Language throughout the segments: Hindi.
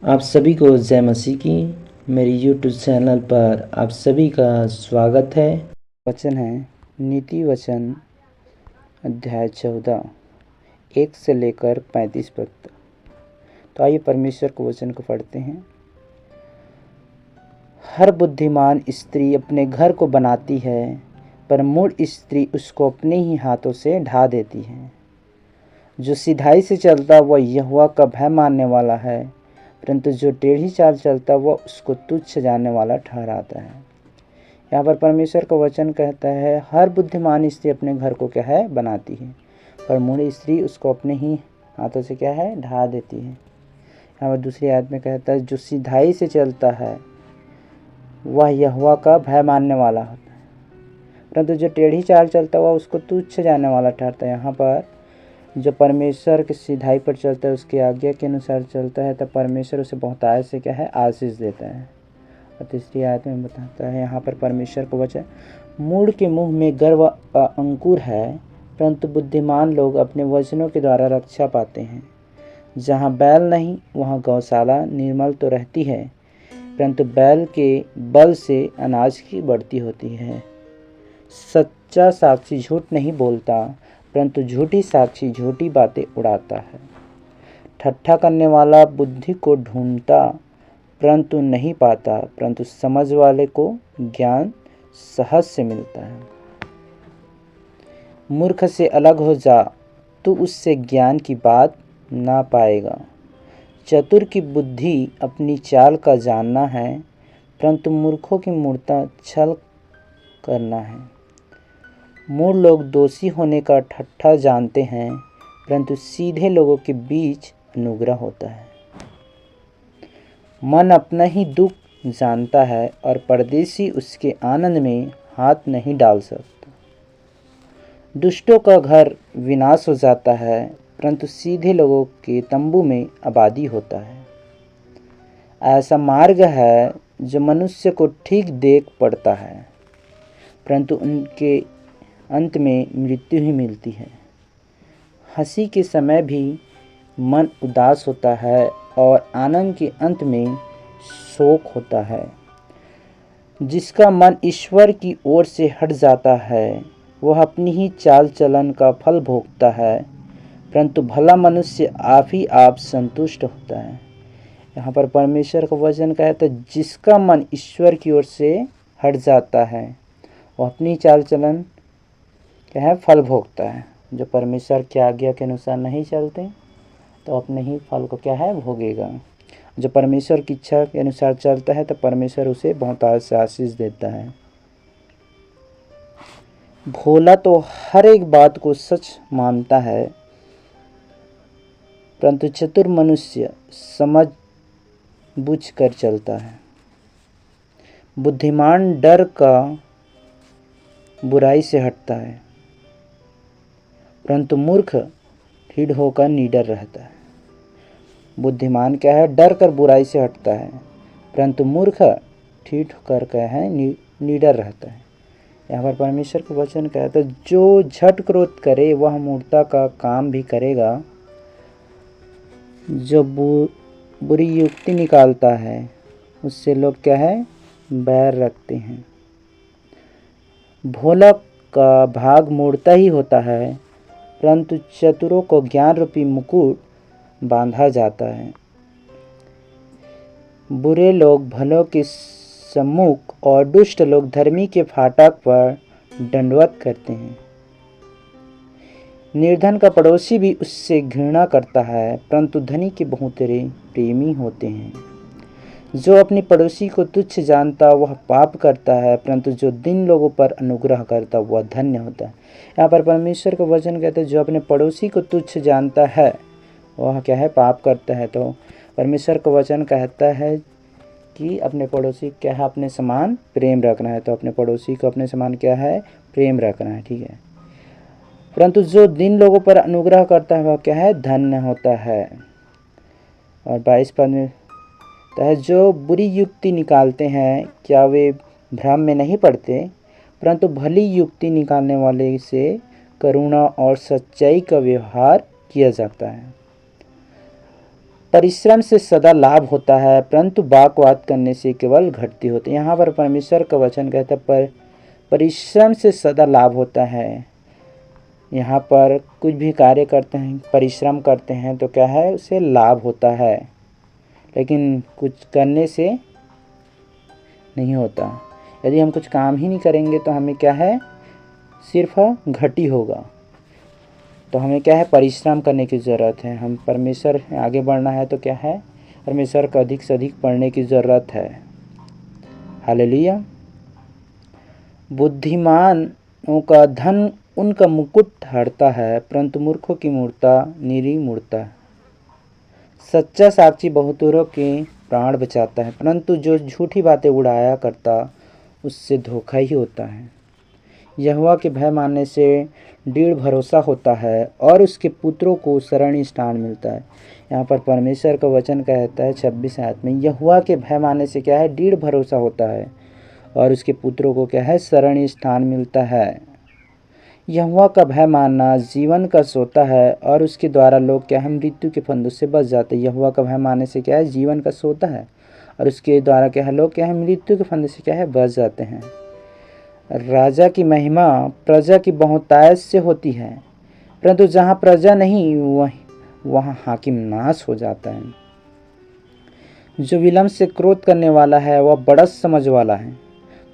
आप सभी को जय मसीह की मेरी यूट्यूब चैनल पर आप सभी का स्वागत है। वचन है नीति वचन अध्याय 14 1 से लेकर 35 पद तक। तो आइए परमेश्वर के वचन को पढ़ते हैं। हर बुद्धिमान स्त्री अपने घर को बनाती है, पर मूढ़ स्त्री उसको अपने ही हाथों से ढा देती है। जो सिधाई से चलता वह यहोवा का भय मानने वाला है, परंतु जो टेढ़ी चाल चलता वह उसको तुच्छ जानने वाला ठहराता है। यहाँ पर परमेश्वर का वचन कहता है हर बुद्धिमान स्त्री अपने घर को क्या है बनाती है, पर मूढ़ स्त्री उसको अपने ही हाथों से क्या है ढा देती है। यहाँ पर दूसरी आयत में कहता है जो सिधाई से चलता है वह यहोवा का भय मानने वाला होता है, परंतु जो टेढ़ी चाल चलता है वह उसको तुच्छ जानने वाला ठहरता है। यहाँ पर जो परमेश्वर की सिधाई पर चलता है, उसकी आज्ञा के अनुसार चलता है, तब परमेश्वर उसे बहुतायत से क्या है आशीष देता है। और तीसरी आयत में बताता है यहाँ पर परमेश्वर को वचन मूढ़ के मुंह में गर्व का अंकुर है, परंतु बुद्धिमान लोग अपने वचनों के द्वारा रक्षा पाते हैं। जहाँ बैल नहीं वहाँ गौशाला निर्मल तो रहती है, परंतु बैल के बल से अनाज की बढ़ती होती है। सच्चा साक्षी झूठ नहीं बोलता, परंतु झूठी साक्षी झूठी बातें उड़ाता है। ठट्ठा करने वाला बुद्धि को ढूंढता परंतु नहीं पाता, परंतु समझ वाले को ज्ञान सहज से मिलता है। मूर्ख से अलग हो जा, तू उससे ज्ञान की बात ना पाएगा। चतुर की बुद्धि अपनी चाल का जानना है, परंतु मूर्खों की मूर्खता छल करना है। मूढ़ लोग दोषी होने का ठट्ठा जानते हैं, परंतु सीधे लोगों के बीच अनुग्रह होता है। मन अपना ही दुख जानता है और परदेशी उसके आनंद में हाथ नहीं डाल सकता। दुष्टों का घर विनाश हो जाता है, परंतु सीधे लोगों के तंबू में आबादी होता है। ऐसा मार्ग है जो मनुष्य को ठीक देख पड़ता है, परंतु उनके अंत में मृत्यु ही मिलती है। हंसी के समय भी मन उदास होता है और आनंद के अंत में शोक होता है। जिसका मन ईश्वर की ओर से हट जाता है वह अपनी ही चाल चलन का फल भोगता है, परंतु भला मनुष्य आप ही आप संतुष्ट होता है। यहाँ पर परमेश्वर का वचन कहता है जिसका मन ईश्वर की ओर से हट जाता है वह अपनी चाल चलन क्या है फल भोगता है। जो परमेश्वर की आज्ञा के अनुसार नहीं चलते तो अपने ही फल को क्या है भोगेगा। जो परमेश्वर की इच्छा के अनुसार चलता है तो परमेश्वर उसे बहुतायत से आशीष देता है। भोला तो हर एक बात को सच मानता है, परंतु चतुर मनुष्य समझ बूझ कर चलता है। बुद्धिमान डर का बुराई से हटता है, परंतु मूर्ख ढीठ होकर निडर रहता है। बुद्धिमान क्या है डर कर बुराई से हटता है, परंतु मूर्ख ढीठ होकर क्या है निडर रहता है। यहाँ पर परमेश्वर का वचन कहता है जो झट क्रोध करे वह मूर्खता का काम भी करेगा। जो बुरी युक्ति निकालता है उससे लोग क्या है बैर रखते हैं। भोला का भाग मूर्खता ही होता है, परंतु चतुरों को ज्ञान रूपी मुकुट बांधा जाता है। बुरे लोग भलों के सम्मुख और दुष्ट लोग धर्मी के फाटक पर दंडवत करते हैं। निर्धन का पड़ोसी भी उससे घृणा करता है, परंतु धनी के बहुतेरे प्रेमी होते हैं। जो अपने पड़ोसी को तुच्छ जानता वह पाप करता है, परंतु जो दीन लोगों पर अनुग्रह करता वह धन्य होता है। यहाँ पर परमेश्वर का वचन कहता है जो अपने पड़ोसी को तुच्छ जानता है वह क्या है पाप करता है। तो परमेश्वर का वचन कहता है कि अपने पड़ोसी क्या है अपने समान प्रेम रखना है। तो अपने पड़ोसी को अपने समान क्या है प्रेम रखना है, ठीक है। परंतु जो दीन लोगों पर अनुग्रह करता है वह क्या है धन्य होता है। और 22 पद में है जो बुरी युक्ति निकालते हैं क्या वे भ्रम में नहीं पड़ते, परंतु भली युक्ति निकालने वाले से करुणा और सच्चाई का व्यवहार किया जाता है। परिश्रम से सदा लाभ होता है, परंतु बाकवाद करने से केवल घटती होती है। यहाँ पर परमेश्वर का वचन कहता है पर परिश्रम से सदा लाभ होता है। यहाँ पर कुछ भी कार्य करते हैं, परिश्रम करते हैं तो क्या है, उसे लाभ होता है, लेकिन कुछ करने से नहीं होता। यदि हम कुछ काम ही नहीं करेंगे तो हमें क्या है, सिर्फ घटी होगा। तो हमें क्या है, परिश्रम करने की ज़रूरत है। हम परमेश्वर आगे बढ़ना है तो क्या है, परमेश्वर का अधिक से अधिक पढ़ने की ज़रूरत है। हालेलुया। बुद्धिमानों का धन उनका मुकुट हरता है, परंतु मूर्खों की मूर्ता निरी मुड़ता है। सच्चा साक्षी बहुतों के प्राण बचाता है, परंतु जो झूठी बातें उड़ाया करता उससे धोखा ही होता है। यहोवा के भय मानने से दृढ़ भरोसा होता है और उसके पुत्रों को शरण स्थान मिलता है। यहाँ पर परमेश्वर का वचन कहता है 26 आयत में, यहोवा के भय मानने से क्या है, दृढ़ भरोसा होता है और उसके पुत्रों को क्या है, शरण स्थान मिलता है। यहोवा का भय मानना जीवन का सोता है और उसके द्वारा लोग क्या है, मृत्यु के फंदों से बच जाते हैं। यहोवा का भय मानने से क्या है, जीवन का सोता है और उसके द्वारा क्या है, लोग क्या है, मृत्यु के फंदे से क्या है, बच जाते हैं। राजा की महिमा प्रजा की बहुतायत से होती है, परंतु जहाँ प्रजा नहीं वहाँ हाकिम नाश हो जाता है। जो विलम्ब से क्रोध करने वाला है वह बड़ा समझ वाला है,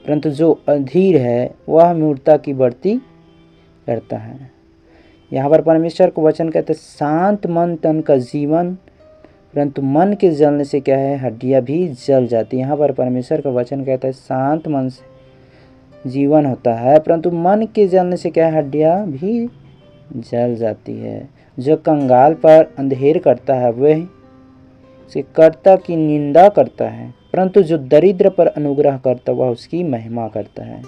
परंतु जो अधीर है वह मूर्खता की बढ़ती करता है। यहाँ पर परमेश्वर को वचन कहते हैं, शांत मन तन का जीवन, परंतु मन के जलने से क्या है, हड्डियाँ भी जल जाती है। यहाँ पर परमेश्वर का वचन कहता है, शांत मन से जीवन होता है, परंतु मन के जलने से क्या है, हड्डियाँ भी जल जाती है। जो कंगाल पर अंधेर करता है वह से कर्ता की निंदा करता है, परंतु जो दरिद्र पर अनुग्रह करता वह उसकी महिमा करता है।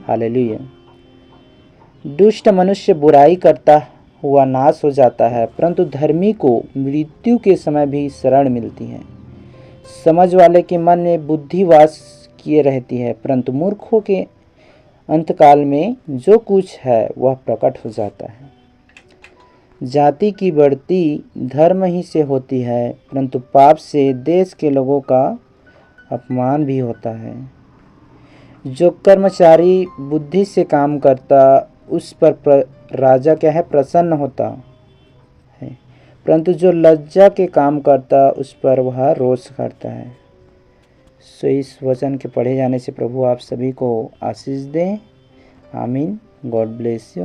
हालेलुया। दुष्ट मनुष्य बुराई करता हुआ नाश हो जाता है, परंतु धर्मी को मृत्यु के समय भी शरण मिलती है। समझ वाले के मन में बुद्धि वास किए रहती है, परंतु मूर्खों के अंतकाल में जो कुछ है वह प्रकट हो जाता है। जाति की बढ़ती धर्म ही से होती है, परंतु पाप से देश के लोगों का अपमान भी होता है। जो कर्मचारी बुद्धि से काम करता उस पर राजा क्या है, प्रसन्न होता है, परंतु जो लज्जा के काम करता उस पर वह रोष करता है। सो इस वचन के पढ़े जाने से प्रभु आप सभी को आशीष दें। आमीन। God bless you.